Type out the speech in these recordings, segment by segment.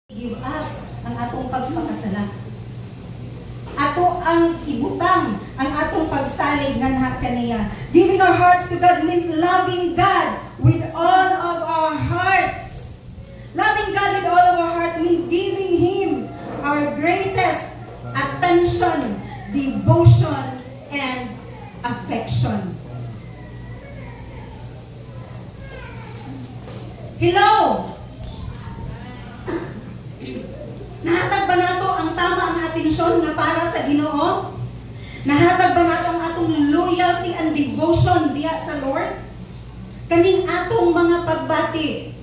give up ang atong pagpakasala. Ato ang ibutang ang atong pagsalig nga kaniya. Giving our hearts to God means loving God with all of our hearts. Loving God with all of our hearts means giving Him our greatest attention, devotion, and affection. Hello! Nahatag ba nato ang tama ang atensyon nga para sa Ginoo? Nahatag ba nato ang atong loyalty and devotion diha sa Lord? Kaning atong mga pagbati.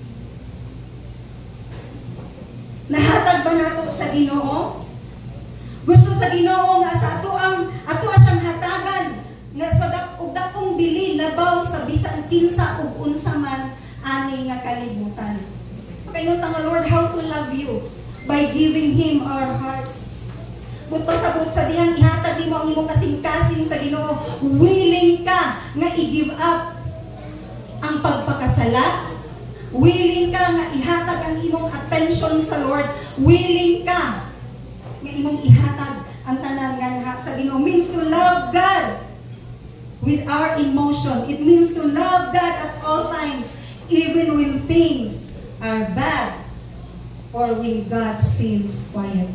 Nahatag ba nato sa Ginoo? Gusto sa Ginoo nga sa ato siyang hatagan nga sa dakong bili labaw sa bisan kinsa ug unsa man ani nga kalibutan. Pakaingon nga Lord, how to love you by giving Him our hearts. But pasabot sa dihang ihatag nimo ang imong kasing-kasing sa Ginoo, willing ka nga i-give up ang pagpakasala, willing ka nga ihatag ang imong attention sa Lord, willing ka nga imong ihatag ang tanan nga sa Ginoo. Means to love God with our emotion. It means to love God at all times, even when things are bad or when God seems quiet.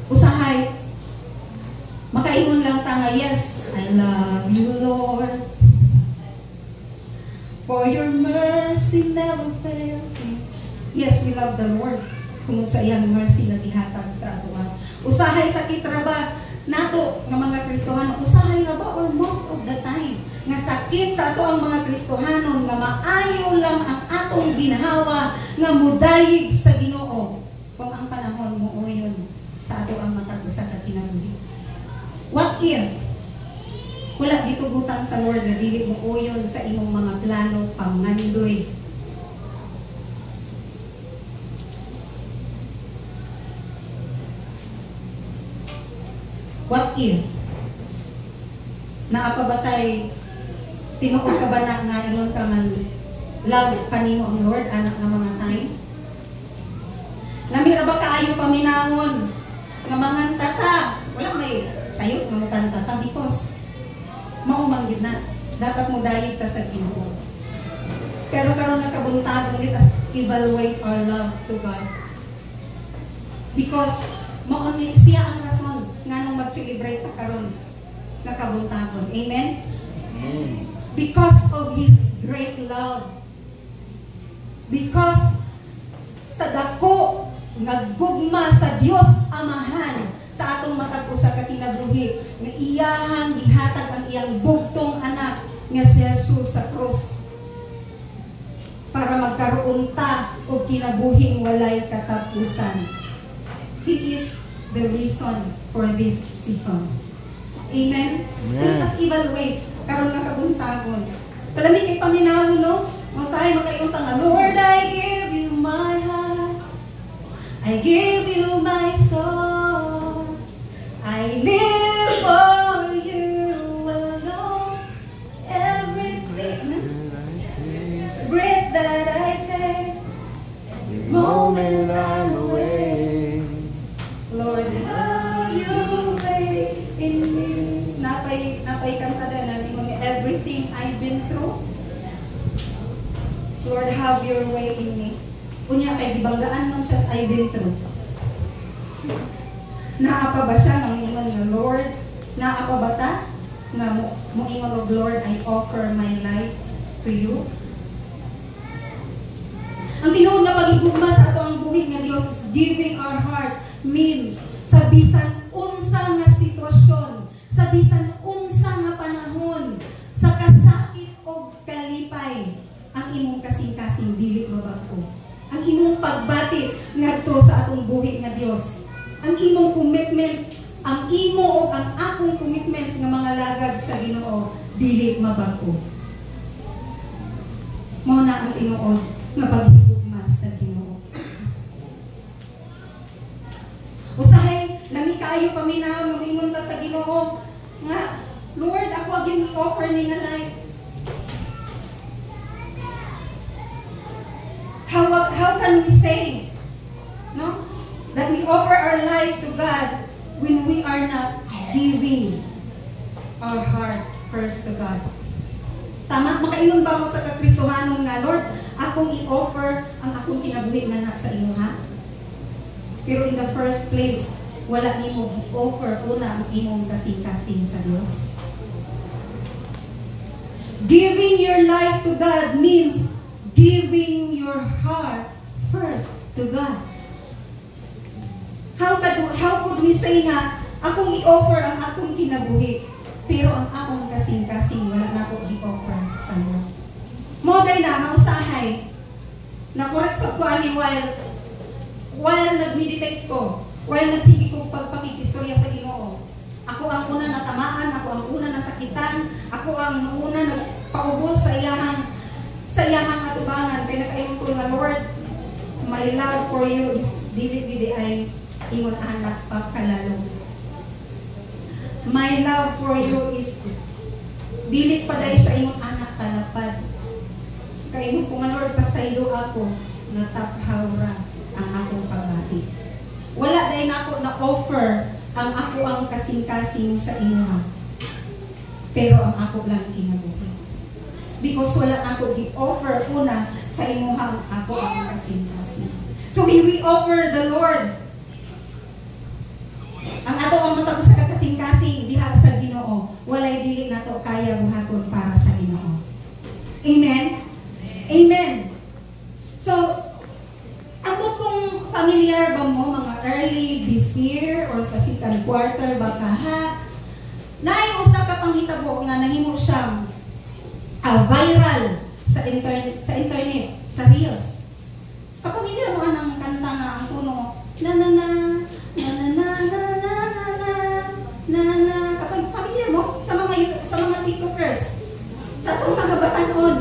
Usahay, makaingon lang ta nga, yes, I love you, Lord, for your mercy never fails me. Yes, we love the Lord kung sa iyang mercy na gihatag sa ato. Usahay sa kitraba nato nga mga Kristohanon, usahay ra ba or most of the time nga sakit sa ato ang mga Kristohanon nga maayo lang ang atong ginhawa nga mudayig sa Ginoo kung ang panahon mo uyon sa ato ang matag sa kinabuhi. What if wala gitugutan sa Lord nga dili mo uyon sa imong mga plano pangandoy? What if naapabatay tinuod ka ba na nga ingon ka man love kanimo ang Lord anak nga mga time? Namira ba kaayo paminawon nga mga tata? Wala may sayop nga mga tata because maumanggid na dapat mo dayig ta sa Ginoo. Pero karon nakabuntagon gid as evaluate our love to God. Because mao ni siya ang rason nganong mag-celebrate ta karon nakabuntagon. Amen. Amen. Because of His great love. Because sa dako nga gugma sa Dios Amahan sa atong matag usa ka kinabuhi nga iyahang gihatag ang iyang bugtong anak nga si Jesus sa krus para magkaroon ta og kinabuhing walay katapusan. He is the reason for this season. Amen. So let us evaluate karon nga kabuntagon. So lami kay paminawon no, masahay makayuntang nga, Lord, I give you my heart, I give you my soul, I live for you alone. Everything, breath that I take, The moment I'm away, Lord, have your way in me. Napay kantada na ningon nga, everything I've been through, Lord, have your way in me. Unya kay gibanggaan man siya sa I've been through. Naapa ba siya nga ingon nga Lord? Naapa ba ta nga mo ingon og Lord, I offer my life to you? Ang tinuod nga paghigugma sa ato ang buhi nga Dios is giving our heart means sa bisan unsa nga sitwasyon, sa bisan unsa nga panahon, sa kasakit o kalipay, ang imong kasing-kasing dili mabag-o. Ang imong pagbati ngadto sa atong buhi nga Dios. Ang imong commitment, ang imo o ang akong commitment nga mga lagad sa Ginoo dili mabag-o. Mao na ang tinuod nga paghigugma sa Ginoo. Usahay lami kaayo paminaw ingon ta sa Ginoo nga Lord, ako aging i-offer ni nga life. How can can we say, no? That we offer our life to God when we are not giving our heart first to God. Tama, makainon ba ako sa kakristohanon nga, Lord, akong i-offer ang akong kinabuhi nga na sa inyo, ha? Pero in the first place, wala nimo gi-offer una ang imong kasing-kasing sa Dios. Giving your life to God means giving your heart first to God. How could we say nga, akong i-offer ang akong kinabuhi, pero ang akong kasing-kasing wala na ako i-offer sa Lord. Moday na, nausahay, na correct sa kuani while nag-meditate ko, while nagsige ko pagpakikistorya sa Ginoo. Ako ang una natamaan, ako ang una nasakitan, ako ang una nagpaubos sa iyahang atubangan. Kaya nakaingon ko nga, Lord, my love for you is dili ay ingon anak pagkalalo. My love for you is dili pa dahil sa ingon anak kalapad. Kaya ko nga, Lord, pasaylo ako na taphawra ang akong pagbati. Wala dahil na ako na-offer ang ako ang kasing-kasing sa inyo. Pero ang ako lang kinabuhi. Because wala ako gi-offer una sa inyo ang ako ang kasing-kasing. So when we offer the Lord, ang ato ang matag sa kakasing-kasing diha sa Ginoo, walay dili nato kaya buhaton para sa Ginoo. Amen? Amen. So, ambot kung familiar ba mo mga early this year or sa second quarter ba kaha, naay usa ka panghitabo nga nahimo siyang viral sa internet, sa Reels. Kapamilya mo anang kanta nga ang tuno, na na na na na na na na na na na na. Kapag familiar mo sa mga TikTokers, sa atong mga batanon,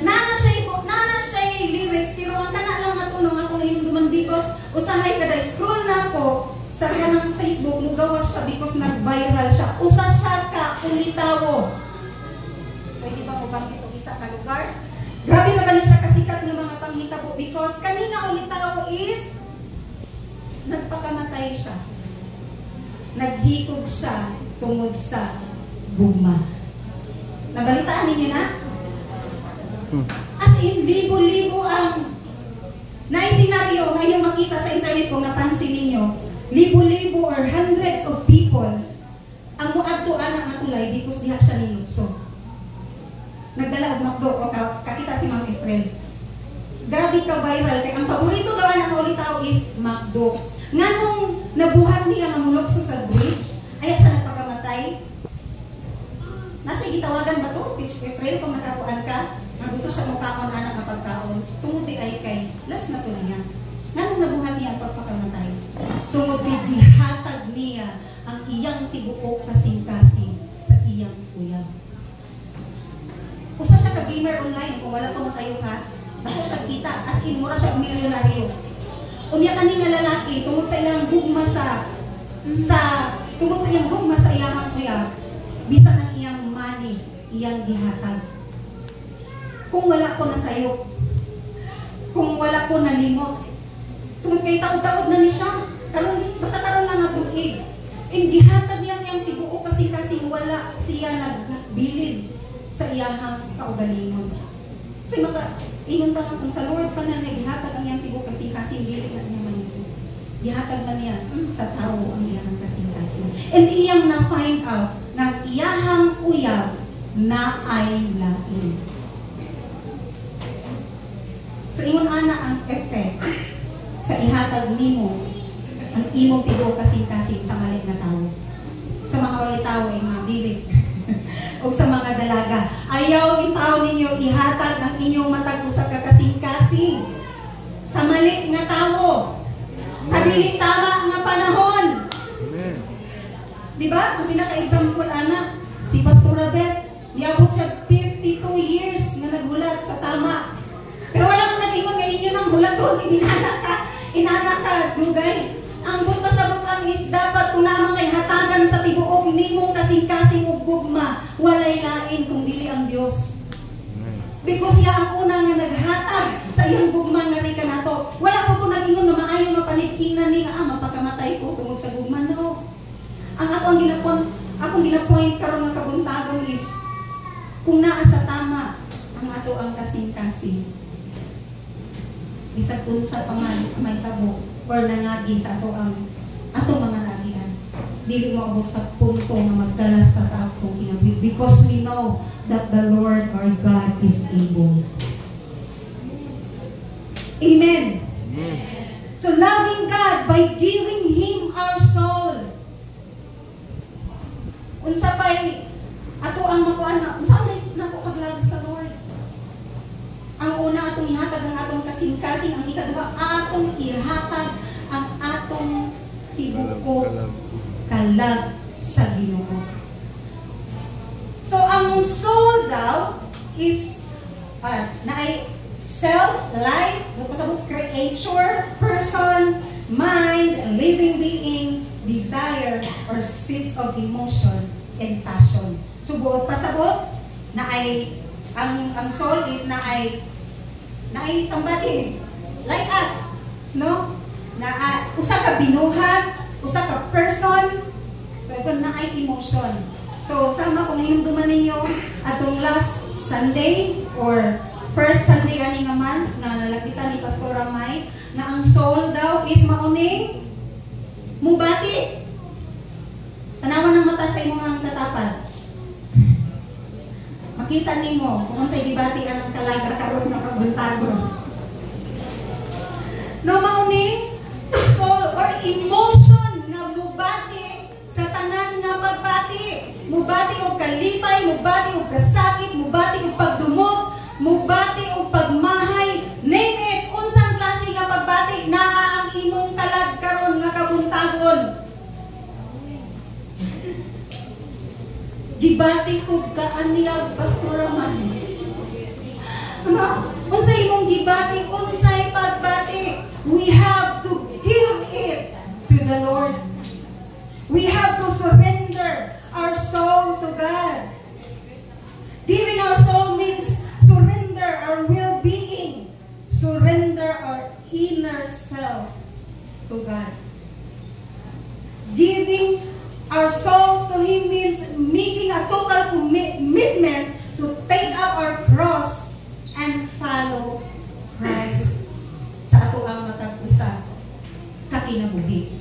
nana siya lyrics, pero ang kana lang natulong ako ngayon duman because usahay kada scroll na ako sa kanang Facebook, mugawa siya because nag-viral siya. Usa siya ka ulitawo. Pwede ba mo banggit og isa ka lugar? Grabe na kani siya kasikat ng mga panghitabo because kanina ulitawo is nagpakamatay siya. Naghikog siya tungod sa gugma. Nabalitaan ninyo na? As in, libo-libo ang naisenaryo ngayon makita sa internet kung napansin ninyo, libo-libo or hundreds of people ang muadtoan ang atulay because diha siya ninugso. Nagdala og McDo o kakita si Ma'am April. Grabe ka viral kay ang paborito daw ng ulitaw is McDo. Nganong nabuhat niya nga mulokso sa bridge, ay siya nagpakamatay. Nasa gitawagan ba to? Teach April kung nakakuan ka, nga gusto siya mukaon anak na pagkaon, tungod di ay kay last na to niya. Nganong nabuhat niya ang pagpakamatay? Tungod di dihatag niya ang iyang tibuok kasing-kasing sa iyang uyab. Usa siya ka gamer online, kung wala pa masayo ka, basta siya kita, as in mura siya milyonaryo. Unya kani nga lalaki tungod sa iyang gugma tungod sa iyang gugma sa iyang uyab, bisan ang iyang money, iyang gihatag. Kung wala ko nasayo, kung wala ko nalimot, tungod kay taod-taod na ni siya, basta karon lang natuig. Gihatag niya ang tibuok kasi wala siya nagbilid sa iyahang kaugalingon. So ingon ta kung sa Lord pa na naghatag ang iyang tibuok kasi bilid na niya man ito. Gihatag man niya sa tao ang iyahang kasi. And iyang na-find out na iyahang uyab na ay lain. So ingon ana ang effect sa ihatag nimo ang imong tibuok kasing sa malit na tao. Sa mga walitaw ay mga dili. O sa mga dalaga, ayaw itaw ninyo ihatag ang inyong matag sa kakasing-kasing sa mali nga tao. Sa dili tama nga panahon. Amen. Diba? Kung pinaka-example ana, si Pastor Beth, niabot siya 52 years nga nagbulat sa tama. Pero wala kong nag-ingon nga inyo ng bulaton, inanak ka, dugay. Ang good pasabot lang is dapat kung namang kay hatagan sa tibuok nimong kasing-kasing ug gugma, walay lain kung dili ang Dios. Because siya ang una nga naghatag sa iyang gugma nga rika nato. Wala po po nag-ingon na maayo mapanig-ingnan ni nga mapakamatay ko tungod sa gugma, no. Ang akong ginapoint karon nga kabuntagon is kung naa sa tama ang ato ang kasing-kasing. Bisag unsa pa man may tabo or nangagi sa ato mga nagian. Dili mo abot sa punto na magdalas ta sa atong kinabuhi because we know that the Lord our God is able. Amen. Amen. So loving God by giving Him our soul. Unsa pa'y ato ang makuan na, unsa may nako kaglag sa Lord. Ang una atong ihatag ang atong kasing-kasing, ang ikaduha atong ihatag ang atong tibuko kalag sa Ginoo. So ang soul daw is naay self, life, pasabot creature, person, mind, living being, desire, or sense of emotion and passion. So buot pasabot na ay ang soul is na ay somebody like us, no? Na usa ka binuhat, usa ka person, so ito na ay emotion. So sama kung hinumduman ninyo atong last Sunday or first Sunday gani nga man nga nalapitan ni Pastor Ramay nga ang soul daw is mauni mubati. Tanawan ng mata sa imong katapad. Makita nimo kung unsay gibati ang kalaga karon nga kabuntagon. No mauni soul or emotion nga mubati sa tanan nga pagbati. Mubati og kalipay, mubati og kasakit, mubati og pagdumot, mubati og pagmahay, name it, unsang klase nga pagbati naa ang imong kalag karon nga kabuntagon. Gibati ko kaanilag Pastor Raman. Ano? Unsay imong gibati, unsay pagbati. We have to give it to the Lord. We have to surrender our soul to God. Giving our soul means surrender our well-being, surrender our inner self to God. Giving our souls to Him means making a total commitment to take up our cross and follow Christ sa ato ang matag-usa kakinabuhi.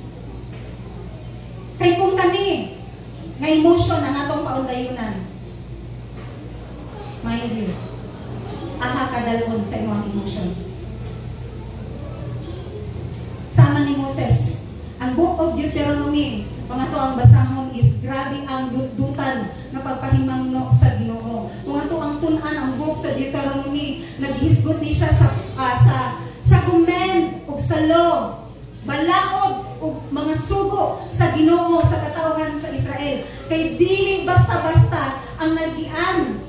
Kay kung kani nga emotion ang atong paundayunan, mind you, aha kadalhon sa imong emotion. Sama ni Moses, ang Book of Deuteronomy, pangato ang basahon is grabe ang dutdutan na pagpahimangno sa Ginoo. Kung ato ang tun-an ang book sa Deuteronomy, naghisgot ni siya sa gumen ug sa law, balaod ug mga sugo sa Ginoo sa katawhan sa Israel. Kay dili basta-basta ang nagian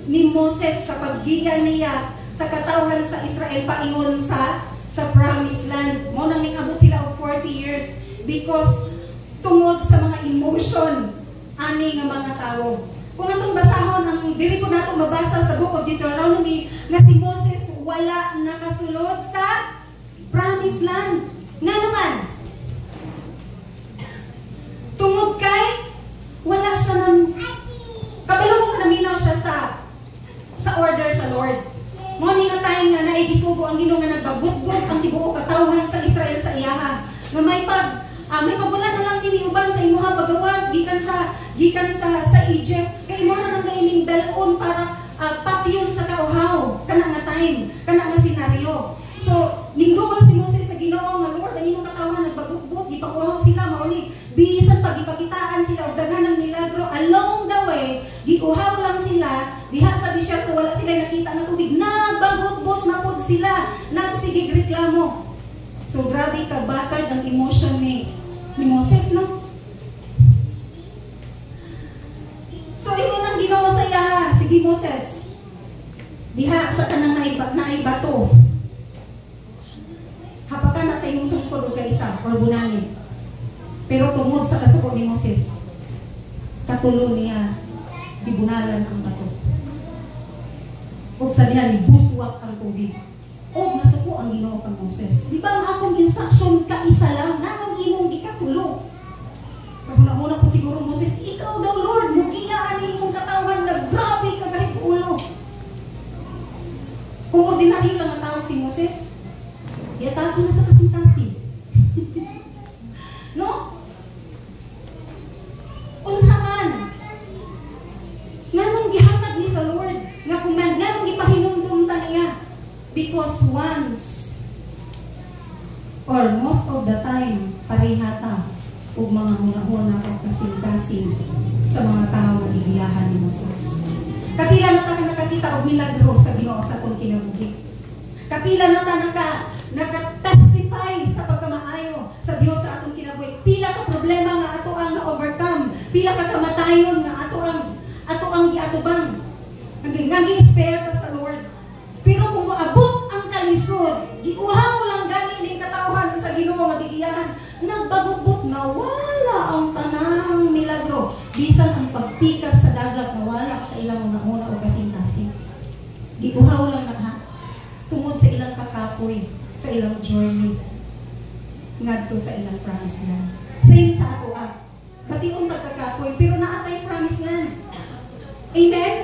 ni Moses sa paggiya niya sa katawhan sa Israel paingon sa promised land. Mo nang ning-abot sila og 40 years because tungod sa mga emotion ani nga mga tao. Kung atong basahon ang dili po nato mabasa sa Book of Deuteronomy nga si Moses wala nakasulod sa promised land. Nga naman tungod kay wala siya nang kabalong naminaw siya sa order sa Lord. Mo ni nga time nga naigisugo ang Ginoo nga nagbabutbot ang tibuok katawhan sa Israel sa iyaha. Nga may pagulan na lang ini uban sa imuha pagawas gikan sa Egypt kay mo na nang ining dalon para patyon sa kauhaw kana nga time kana nga senaryo. So ningduol si Moses sa Ginoo nga Lord ang imong katawhan nagbagutbot gipakuhaw sila mauni bisan pagipakitaan sila og daghanang milagro along the way giuhaw lang sila diha sa disyerto wala sila nakita na tubig nagbagutbot na pud sila nagsigig reklamo. So grabe ka battered ang emotion ni Moses, no? So imo nang ginawa sa iya, sige Moses. Diha sa kanang naibato. Hapaka na sa imong sungkod og kaisa or bunangin. Pero tungod sa kasuko ni Moses, katulo niya gibunalan ang bato. O sa diha ni buswak ang tubig. O nasuko ang Ginoo kang Moses. Di ba ang akong instruction kaisa lang nganong imong gikatulo? Sa una-una po siguro Moses, ikaw daw Lord, mugila ani imong katawan na grabe ka kahit ulo. Kung ordinaryo lang ang tao si Moses, yataki na sa kasing-kasing. No? Unsa man? Nganong gihatag ni sa Lord nga command, nganong gipahinumdum ta niya? Because once or most of the time parihata ug mga hunahuna o kasing-kasing sa mga tao nga gibiyahan ni Moses. Kapila na ta nakakita og milagro sa Ginoo sa atong kinabuhi. Kapila na ta naka-testify sa pagkamaayo sa Dios sa atong kinabuhi. Pila ka problema nga ato ang na-overcome, pila ka kamatayon nga ato ang giatubang. Nga gi-spare ta sa Lord. Pero kung maabot ang kalisod, giuhaw lang gani ning katawhan sa Ginoo nga gigiyahan, nagbagugbot na wala ang tanang milagro. Bisan ang pagpikas sa dagat nawala sa ilang una-una o kasing-kasing. Giuhaw lang na ha. Tungod sa ilang kakapoy, sa ilang journey ngadto sa ilang promised land. Same sa ato bationg tagkakapoy, pero naatay promised land. Amen?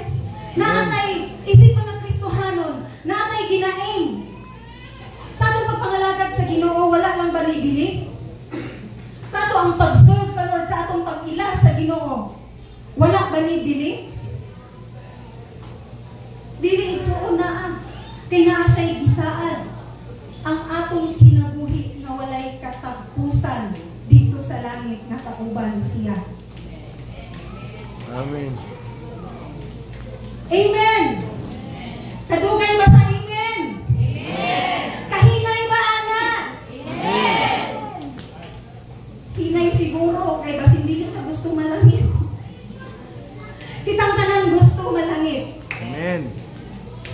Naatay isip mga Kristohanon, naatay ginaing. Sa atong pagpangalagad sa Ginoo, wala lang ba nibili? Sa ato ang pag-serve sa Lord, sa atong pag-ila sa Ginoo, wala ba nibili? Dili igsuon na kay naa siya'y gisaad ang atong kinabuhi nga walay katapusan dito sa langit nga kauban siya. Amen. Amen. Kadugay ba sa amen? Amen. Kahinay ba ana? Amen. Hinay siguro kay basin dili ta gusto malangit. Kitang tanan gusto malangit. Amen.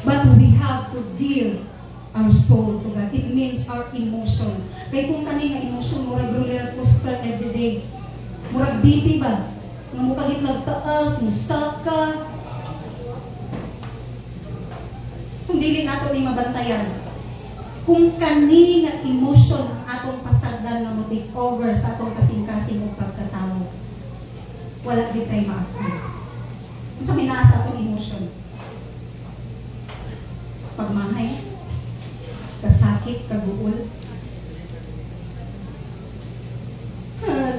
But we have to give our soul to God. It means our emotion. Kaya kung kani nga emotion, murag roller coaster everyday. Murag BP ba? Nga mukalit nagtaas, musaka. Kung dili nato ni mabantayan. Kung kani nga emotion atong pasagdan nga mo take over sa atong kasing-kasing o pagkatao, wala din tayo ma-apply. Kung sa minaasa atong emotion, pagmahay, kasakit, kaguol.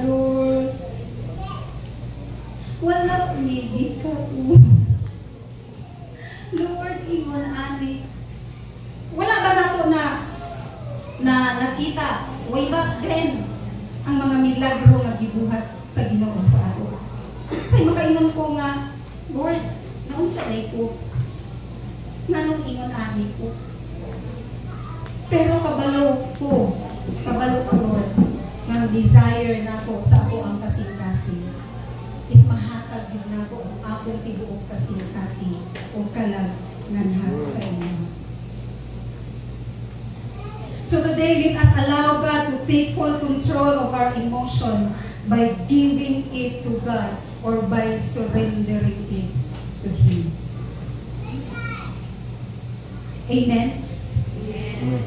Lord, wala umigit ka Lord, ingon ani. Wala ba nato na nakita way back then ang mga milagro nga gibuhat sa Ginoo sa ato. Say makaingon ko nga, Lord, naunsa day ko? Nanong ingon ani ko. Pero kabalo ko Lord, nga desire nako sa ako ang kasing-kasing is mahatag din nako ang akong tibuok kasing-kasing o kalagnahan sa inyo. So today, let us allow God to take full control of our emotion by giving it to God or by surrendering it to Him. Amen? Amen.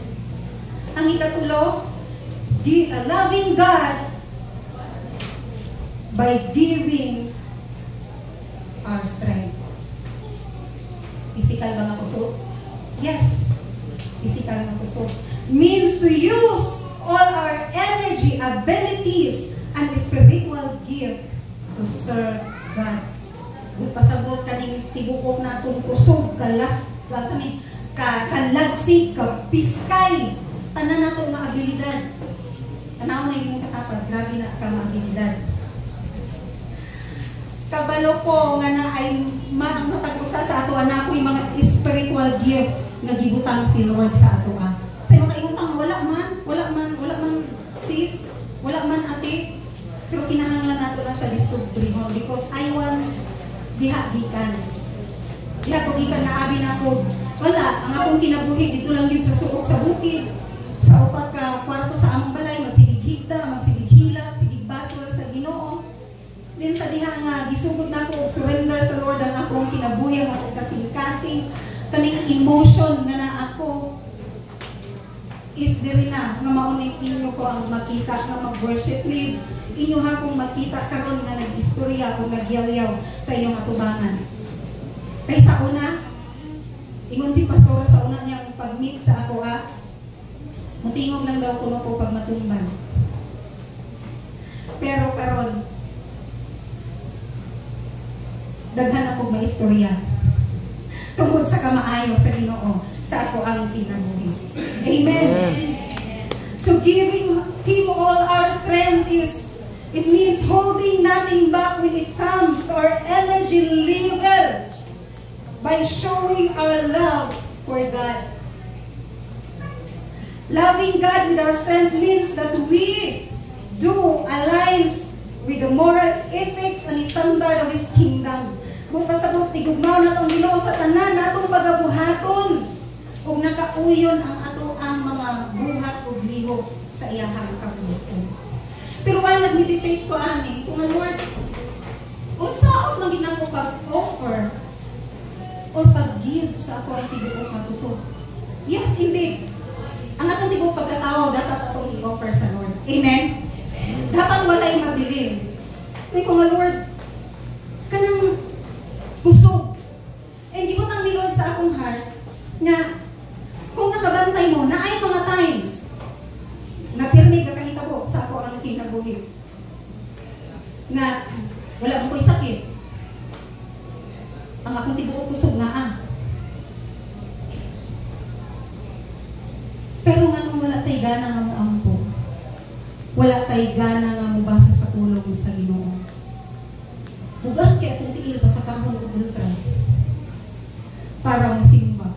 Ang ikatulo, loving God by giving our strength. Physical ba nga kusog? Yes. Physical nga kusog. Means to use all our energy, abilities, and spiritual gift to serve God. Kung pasabot kaning tibukok natong kusog, kanlagsig, kapiskay, tanan nato mga abilidad. Tanaw na yung katapad, grabe na ka mga abilidad. Kabalo ko nga na ay matag-usa sa ato anak ko yung mga spiritual gift na gibutang si Lord sa ato So yung mga ingutang, wala man sis, wala man ate, pero kinahanglan nato na siya diskubrihon because I once diha-gikan na abi na ko. Wala, ang akong kinabuhi dito lang yun sa suok sa bukid. Sa upat ka kwarto sa among balay, magsigighigda, magsigighilak, sigigbasol sa Ginoo. Din sa diha nga gisugod nako og surrender sa Lord ang akong kinabuhi, ang akong kasing-kasing. kaning emotion nga na ako is diri na nga maunay inyo ko ang makita nga mag-worship lead inyo ha kung makita karon nga nag-istorya o nagyaw-yaw sa inyong atubangan. Kay sa una, ingon si pastora sa una niyang pag-meet sa ako mutingog lang daw kuno ko pag matumban. Pero karon daghan akong maistorya tungod sa kamaayo sa Ginoo sa ako ang kinabuhi. Amen. So giving Him all our strength it means holding nothing back when it comes to our energy level by showing our love for God. Loving God with our strength means that we do aligns with the moral ethics and standard of His kingdom. Kung pasabot, tigugmaw na itong Ginoo sa tanan, na itong pagabuhaton, kung nakauyon ang ato ang mga buhat o liho sa iyahang kabuhaton. Pero while nag-meditate ko, kung Lord, kung saan maging ako pag-offer or pag-give sa ako ang tibuok na puso. Yes, indeed. Ang atong tibuok pagkatao, dapat atong i-offer sa Lord. Amen? Dapat walay mabilin. Kung Lord, kanang kusog. And gibutang ni Lord sa akong heart na kung nakabantay mo, na ay mga times na pirmi kakahitabo sa ako ang kinabuhi. Na wala mo ko'y sakit. Ang akong tibuok kusog na Pero nga nung wala tayo gana nga mo ampo. Wala tayo gana nga mo basa sa pulong sa Ginoo. Bugat kaya itong tiil pa sa kahon o ultra para masimba.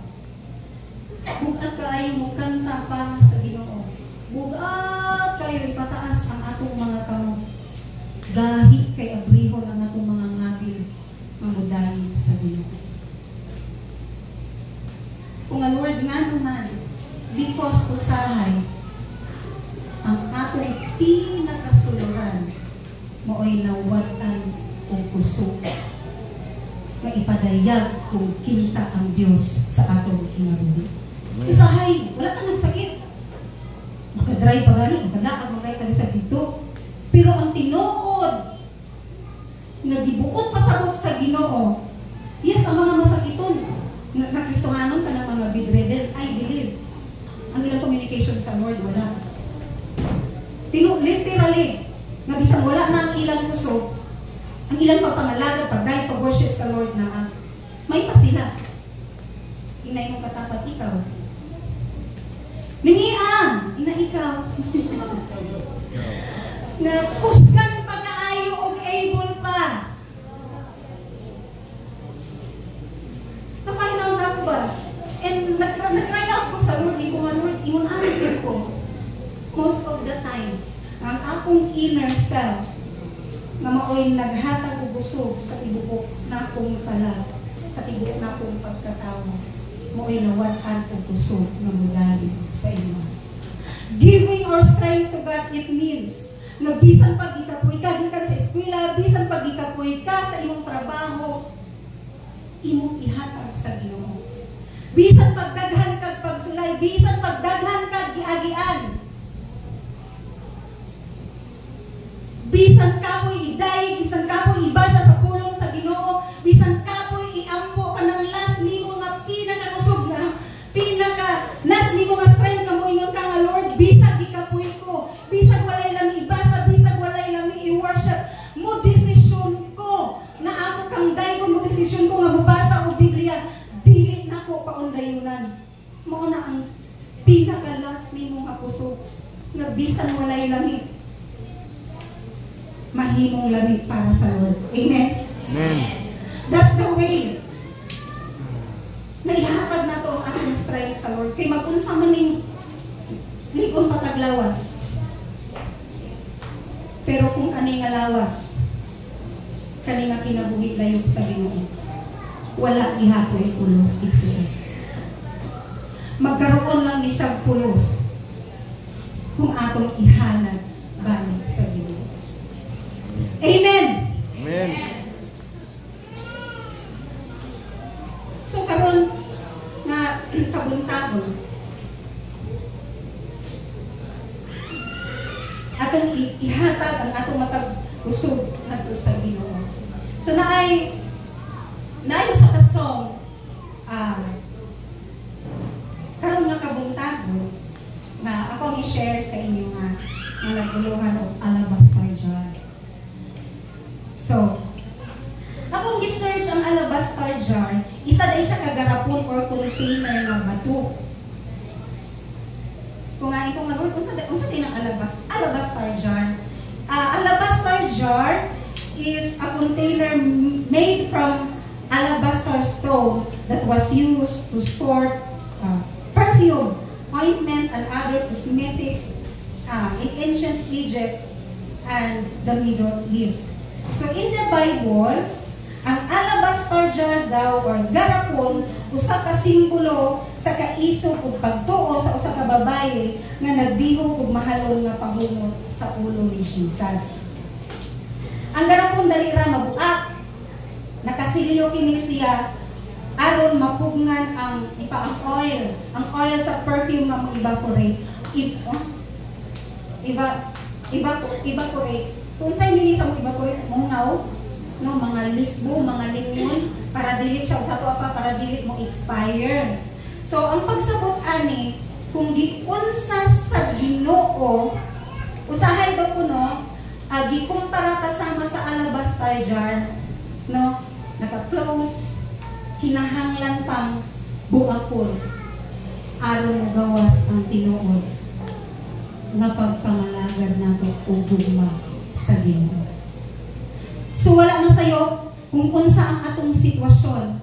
Bugat kayo mo kanta para sa Ginoo. Bugat kayo ipataas ang atong mga kamot. Gahi kay abrihon ang atong mga ngabil mamudayi sa Ginoo. Kung ang Lord nga naman, because usahay ang atong pinakasuluran mooy nawatan o kusog nga ipadayag kung kinsa ang Dios sa atong kinabuhi. Usahay, wala kang nagsakit. Makadrive pa gani, makadaag magay kami sa dito. Pero ang tinuod nga gibuot pasabot sa Ginoo, yes, ang mga masakiton nga Kristohanon ka ng mga bedridden, I believe. Ang ilang communication sa Lord, wala. Literally, nga bisan wala na ang ilang puso, ang ilang pagpangalaga, pag-dive, pag-worship sa Lord na may pa sila. Inay mong katapat ikaw. Lingian! Ina ikaw. Na kusgan pag-aayo o able pa. Nakalilaw na ako ba? And nag-try out ko sa Lord, kung ang Lord, imunamit ko. Most of the time, ang akong inner self na maoy naghatag og busog sa tibuok na akong kalag, sa tibuok na akong pagkatao, maoy nawatan og busog na mugali sa imo. Giving our strength to God, it means na bisan pag ikapoy ka gikan sa eskwela, bisan pag ikapoy ka sa imong trabaho, imong ihatag sa Ginoo. Bisan pagdaghan kag pagsulay, bisan pagdaghan kag giagian, bisan kapoy iday, bisan kapoy ibasa sa pulong sa Ginoo, bisan kapoy iampo ka ng last nimo nga pinakakusog nga last nimo nga strength nga moingon ka nga Lord, bisag ikapoy ko, bisag walay lami ibasa, bisag walay lami i-worship, mo desisyon ko na ako kang day ko, mo desisyon ko nga mabasa og Biblia, dili nako paundayunan. Mao na ang pinaka last nimo nga kusog nga bisan walay lami mahimong lamig para sa Lord. Amen? Amen. That's the way na ihatag na to ang ating strength sa Lord. Kay mag-unsa man ning ligon pataglawas. Pero kung kani nga lawas, kani nga kinabuhi layog sa Ginoo, wala gihapoy pulos igsuon. Magkaroon lang ni siyang pulos kung atong ihalad balik sa Ginoo. Amen. Amen. So karon atong ihatag ang atong matag usog ngadto sa Ginoo. So naay sa kasong karon nga kabuntagon na ako i-share sa inyo nga naguluhan og alabaster jar. So, akong gi-search ang alabaster jar, isa dai siya kagarapon or container nga bato. Kung nga ito nga Lord, unsa din ang alabaster jar? Alabaster jar is a container made from alabaster stone that was used to store perfume, ointment, and other cosmetics in ancient Egypt and the Middle East. So in the Bible, ang alabaster jar daw or garapon usa ka simbolo sa kaisog ug pagtuo sa usa ka babaye nga nagbihog og mahalon nga pahumot sa ulo ni Jesus. Ang garapon dali ra mabuak, nakasilyo kini siya aron mapugnan ang oil sa perfume nga mo-evaporate. Evaporate. So unsay meaning sa mo-evaporate? Mungaw, no, mga lisbo, mga limon, para dili siya sa to pa para dili mo expire. So ang pagsabot ani kung giunsa sa Ginoo, usahay daw kuno, gikumpara ta sama sa alabaster jar, no, naka-close, kinahanglan pang buakon aron mo gawas ang tinuod nga pagpangalagar nato og gugma sa Ginoo. So wala na sayo kung unsa ang atong sitwasyon,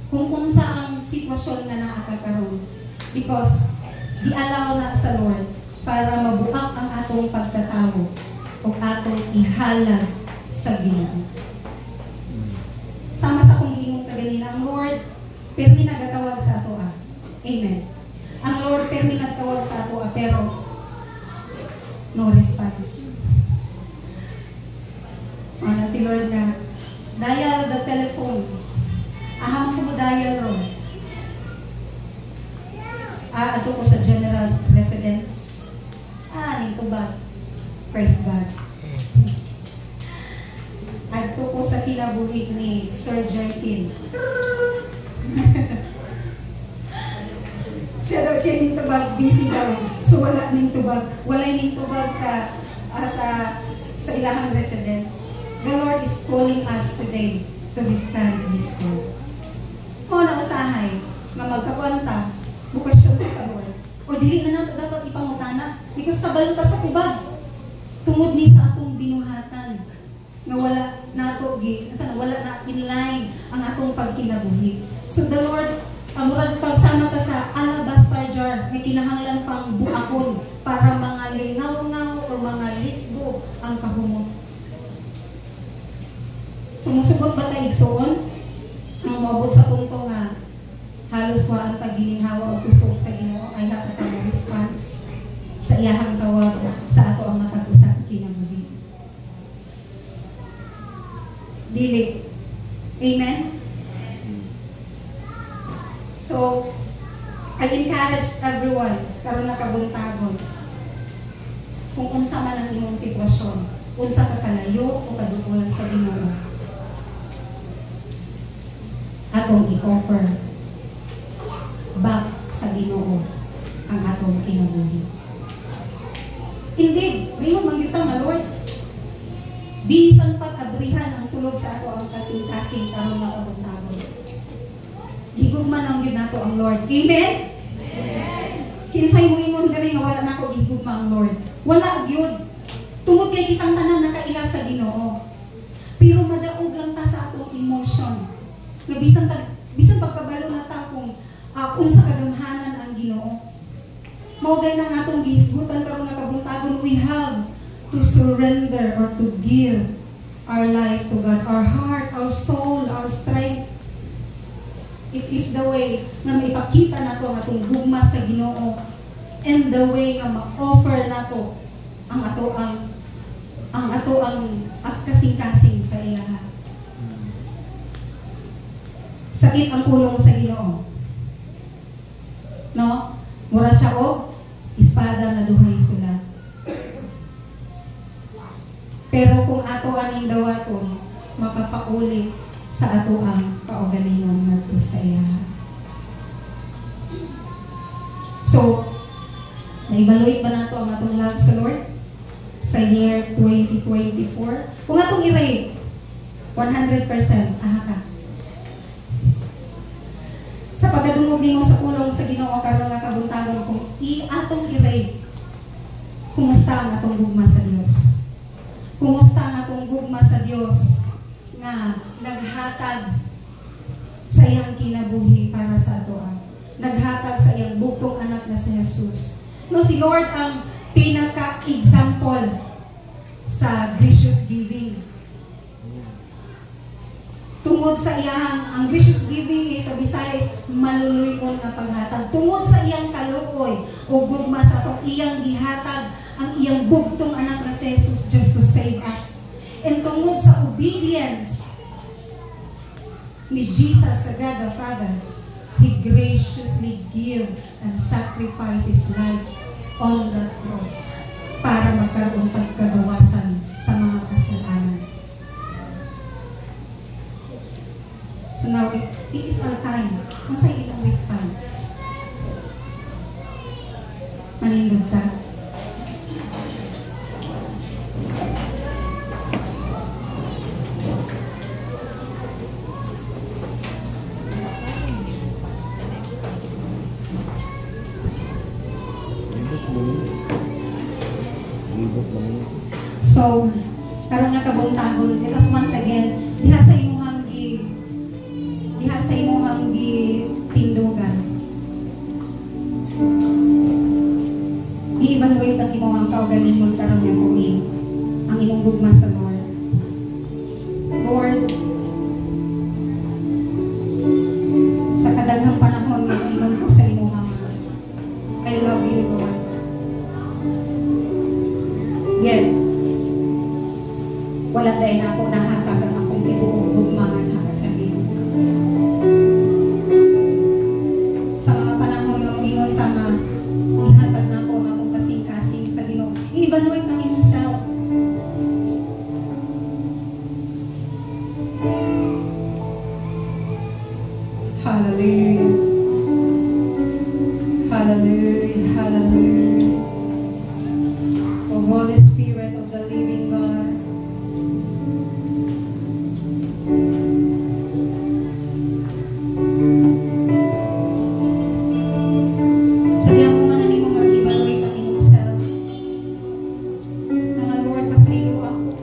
kung unsa ang sitwasyon nga naakakaroon, because di-allow na sa Lord para mabuak ang atong pagtatawo o atong ihalag sa Ginoo. Sama sa kong giingong kaganina, ang Lord permi nagatawag sa ato. Amen. Ang Lord permi nagtawag sa ato, pero no response. Ano si Lord na dial the telephone. Aham ko mo dial ron. Ato ko sa general's residence. Nito ba? Praise God. Ato ko sa kinabuhi ni Sir Jerkin. siya ning tubag, busy daw. So wala ning tubag. Walay ning tubag sa ilahang residence. The Lord is calling us today to respond to His call. O nausahay nga magkakwanta, bukasyon ta sa Lord. O dili na nato dapat ipangutana because kabalo ta sa tubag. Tungod ni sa atong binuhatan nga wala nato wala na in line ang atong pagkinabuhi. So the Lord amurad sama ta sa alabaster jar nga kinahanglan pang buakon para mga lingaw-ngaw o mga lisbo ang kahumot. Sumusugot ba tayo igsoon? Ang mabot sa punto nga halos wa ang tagininhawa o kusog sa Ginoo ay napatang response sa iyahang tawag sa ato ang matag usa kinabuhi. Dili. Amen? So, I encourage everyone karon nakabuntagon kung unsa man ang imong sitwasyon, unsa ka kalayo o kadukol sa Ginoo, atong i-offer back sa Ginoo ang atong kinabuhi. Indeed, mayroon manggita nga Lord, bisan pag-abrihan ang sulod sa ato ang kasing-kasing karon nga kabuntagon. Higugman ang yun nato ang Lord. Amen? Amen. Kinsay mo ingon diri nga wala nako higugma ang Lord. Wala gyud. Tungod kay kitang tanan nakaila sa Ginoo. Pero madaog lang ta sa atong emotion. Nga bisan pagkabalo na ta kung unsa kagamhanan ang Ginoo. Mao gay nang atong gihisgutan karon nga kabuntagon, we have to surrender or to give our life to God, our heart, our soul, our strength. It is the way na maipakita nato ang atong gugma sa Ginoo and the way nga ma-offer nato ang ato ang kasing-kasing sa iya. Sakit ang pulong sa Ginoo. No? Mura siya og espada nga duhay sulat. Pero kung ato aning dawaton, makapauli sa ato ang kaugalingon ngadto sa iya. So, na-evaluate ba nato ang atong love sa Lord sa year 2024? Kung atong i-rate 100%, aha ka. Sa pagdungog nimo sa pulong sa Ginoo karon nga kabuntagon kung atong i-rate, kumusta ang atong gugma sa Dios? Kumusta ang atong gugma sa Dios nga naghatag sa iyang kinabuhi para sa ato? Naghatag sa iyang bugtong anak na si Jesus. No, si Lord ang pinaka-example sa gracious giving. Tungod sa iyang, ang gracious giving is sa Bisaya is maluluyon na paghatag. Tungod sa iyang kalukoy o gugma sa itong iyang gihatag, ang iyang bugtong anak na si Jesus just to save us. And tungod sa obedience ni Jesus sa God the Father, He graciously give and sacrifice His life on that cross para magkaroon pagkagawasan sa mga kasalanan. So now, it is our time. Kung sa ilang response, manindog ka. So, karon nga kabuntagon, because once again, diha sa imuhang tindugan. I-evaluate ang imong kaugalingon karon nga tuig, ang imong gugma sa Lord. Lord, sa kadaghang panahon nga inon ko sa imong I love you, Lord. Yet, wala dahil ako nahatag ang akong tibuong gugma nga hatag kami. Sa mga panahon nga ingon ta nga ihatag na ako ang akong kasing-kasing sa Ginoo. I-evaluate ang imong self. Hallelujah. Hallelujah. Hallelujah. O Holy Spirit of the living God, sabihan ko man nimo nga evaluate ang imong self. Nga Lord, pasaylo ako.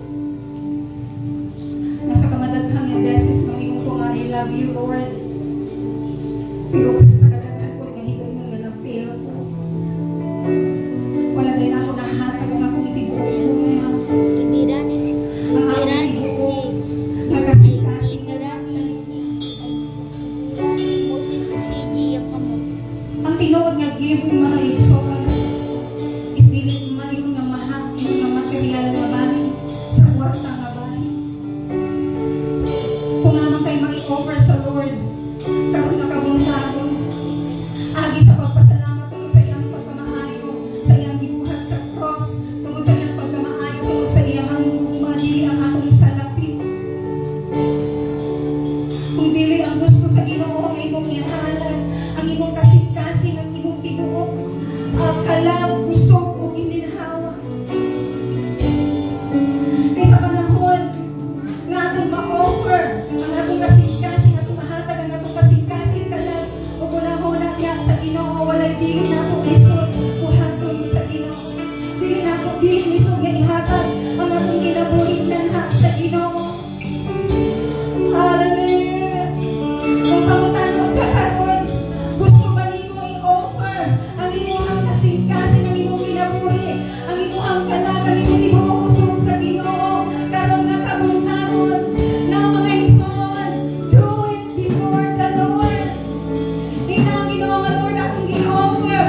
Nasa kamadaghang nga beses nung ingon ko nga I love you, Lord. Pero kasi sa kadaghan ko nga higayon nga na-fail ko. Wala din ako nahatag ang akong tibuok gugma. Ang tinuod nga give mga igso is dili maayong nga mahal yung nga material nga bali sa kwarta nga bali. Kung naman kayo mai-offer sa Lord karon nga kabuntagon, agi sa pagpasalamat tungod sa iyang pagkamaayo, sa iyang gibuhat sa cross, tungod sa iyang pagkamaayo, tungod sa iyang dili ang atong salapit. Kung dili ang gusto sa Ginoo ang imong ihalad, ang imong kasing-kasing, ang imong tibuok, kalag, kusog, o gininhawa. Kaya sa panahon nga atong ma-offer ang atong kasing-kasing, atong mahatag ang atong kasing-kasing kalag, o kunahuna niya sa Ginoo, walay dili nato lisod, buhaton sa Ginoo. Dili lisod nga ihatag ang atong kinabuhinan sa Ginoo. Hallelujah. Kung pangutanong ka karon, gusto ba nimo i-offer ang imong kasing-kasing, ang imong kinabuhi, ang imong kalag, ang imong tibuok kusog sa Ginoo karon nga kabuntagon na mga igsoon, do it before the Lord. Tingnan ang Ginoo nga Lord akong gi-offer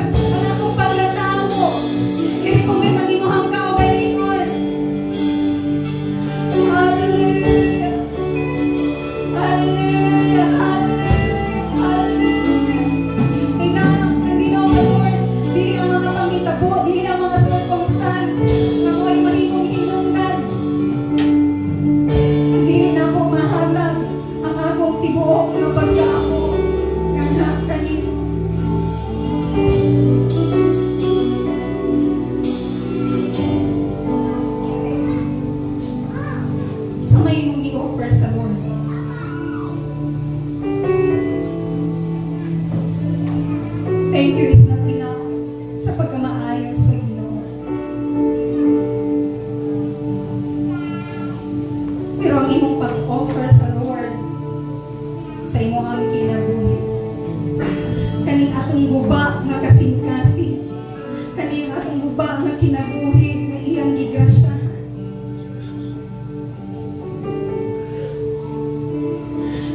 ugba nga kinabuhi nga iyang gigrasyahan.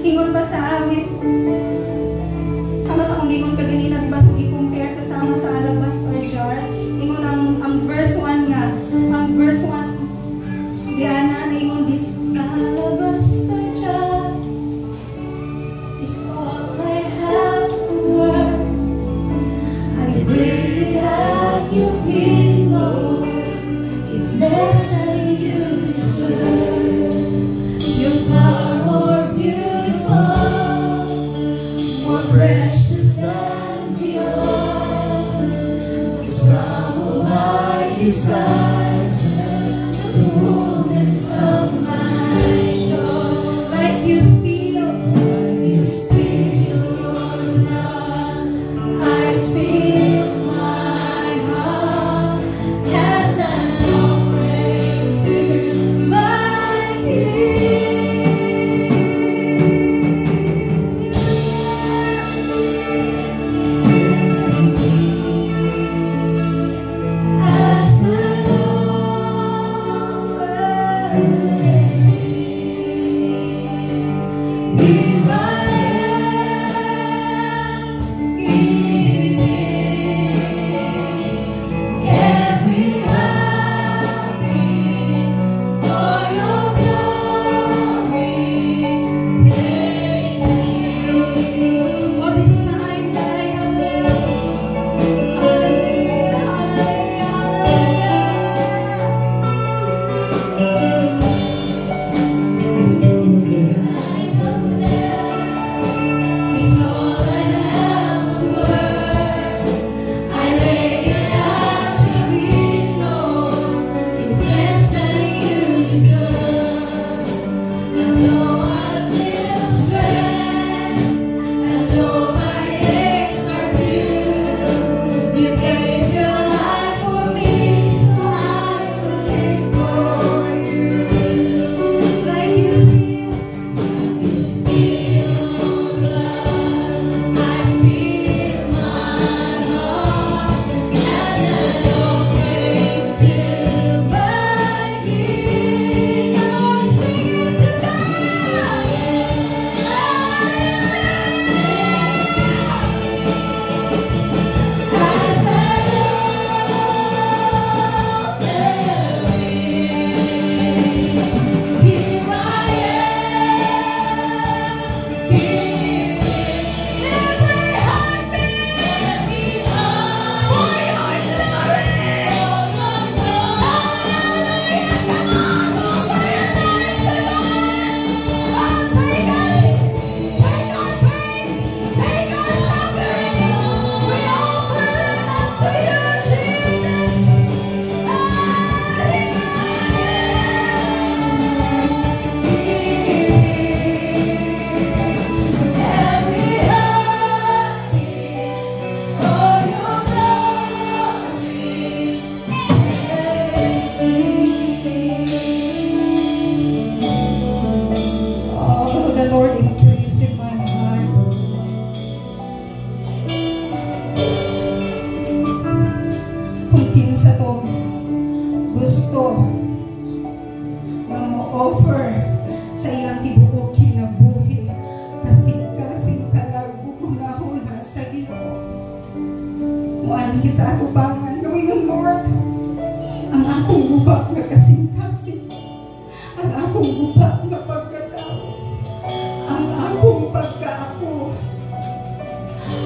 Ingon pa sa awit, sama sa kong ingon kaganina, diba sa i-compare kasama sa alabaster jar, ingon ang verse 1 nga, ang verse 1 diana na ingon, this alabaster jar is all I have to work. I bring it at your feet, Lord. It's less than you deserve. You're far more beautiful, more precious than the oil. Some of my desires, the fullness of my joy. Like you spill your love, I spill my heart as an offering to my King. As an offering, here I am, giving every heartbeat for your glory. Take me all this time that I have left. Hallelujah, it's all I have a word. I lay it at your feet, Lord. It's less than you deserve. And though I've little strength, and though my days are few, you gave your life for me, so I will live for you. Like you spill blood, I feel my heart as an offering to my King. I'll sing it to God. As an offering, here I am, giving every heartbeat for your glory. Hallelujah, come on, open your life, come on. Oh, take us, take our pain, take our suffering. We offer it up to you, Jesus. Every heartbeat for your glory. Oh, the Lord increase in my heart. Kung kinsa to gusto nga mo-offer sa iyang tibuok kinabuhi, kasing-kasing kalaguguna-huna sa Ginoo. Muanhi sa atubangan, gawin ng Lord, ang akong guba nga kasing-kasing, ang akong guba nga pagkatao, ang akong pagkaako,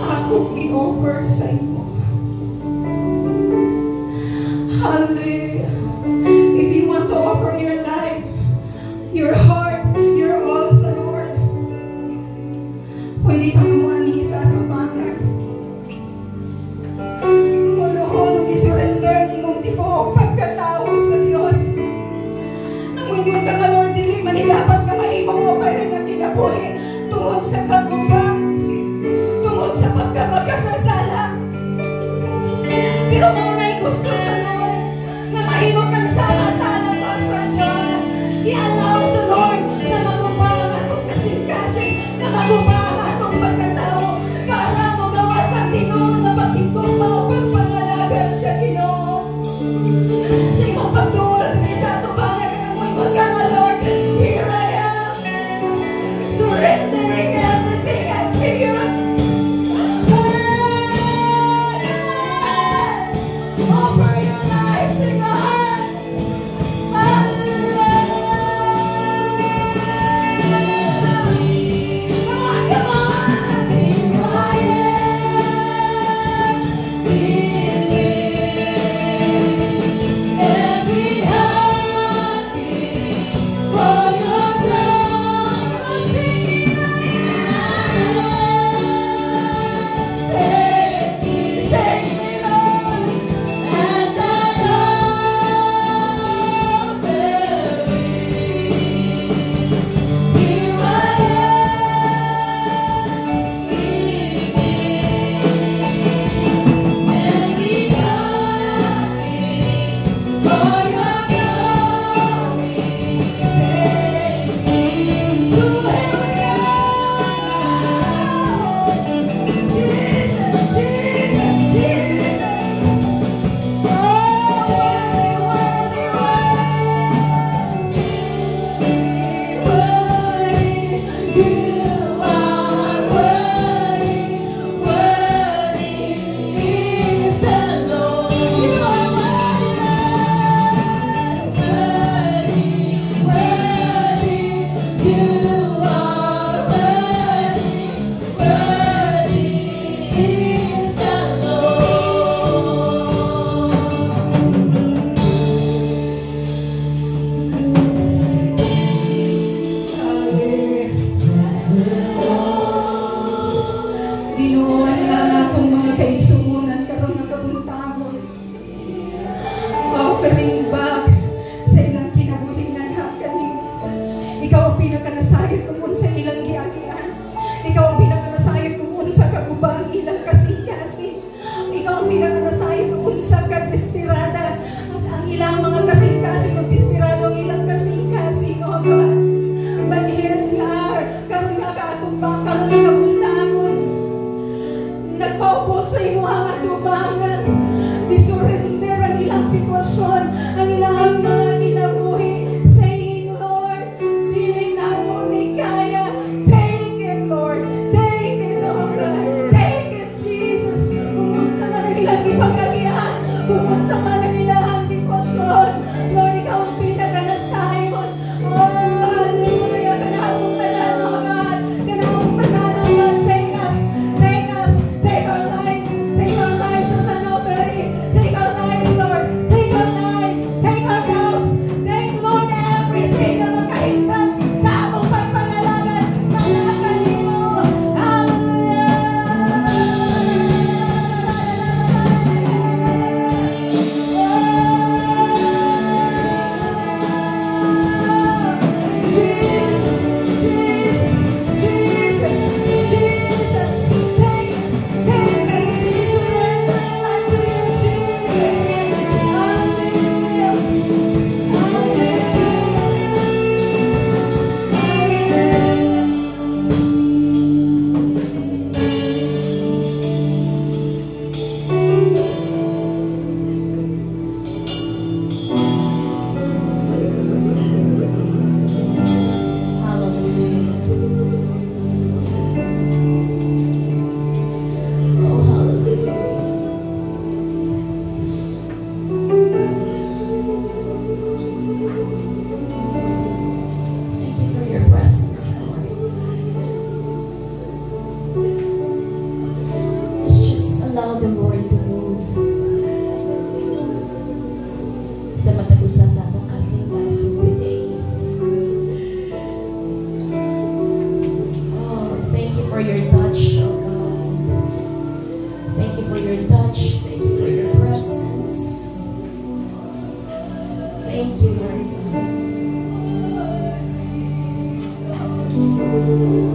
akong i-offer sa imo. Hallelujah. If you want to offer your life, your heart, your all sa Lord, pwede kang muanhi sa atubangan. Mulohon, i-surrender imong tibuok pagkatao sa Diyos. Nang wingon ka nga, Lord, dili man dapat nga mahimong mo pa rin ang kinabuhi tungod sa kaguba, tungod sa pagkamakasasala. Pero muna'y gusto sa Lord na mahimong kang sama-sala pa sa Diyos. I-allow sa Lord na maguba ang atong kasing-kasing, na maguba ang atong pagkatao para mo gawa sa Ginoo na pagkitong mapagpangalagan sa Ginoo.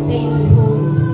thankful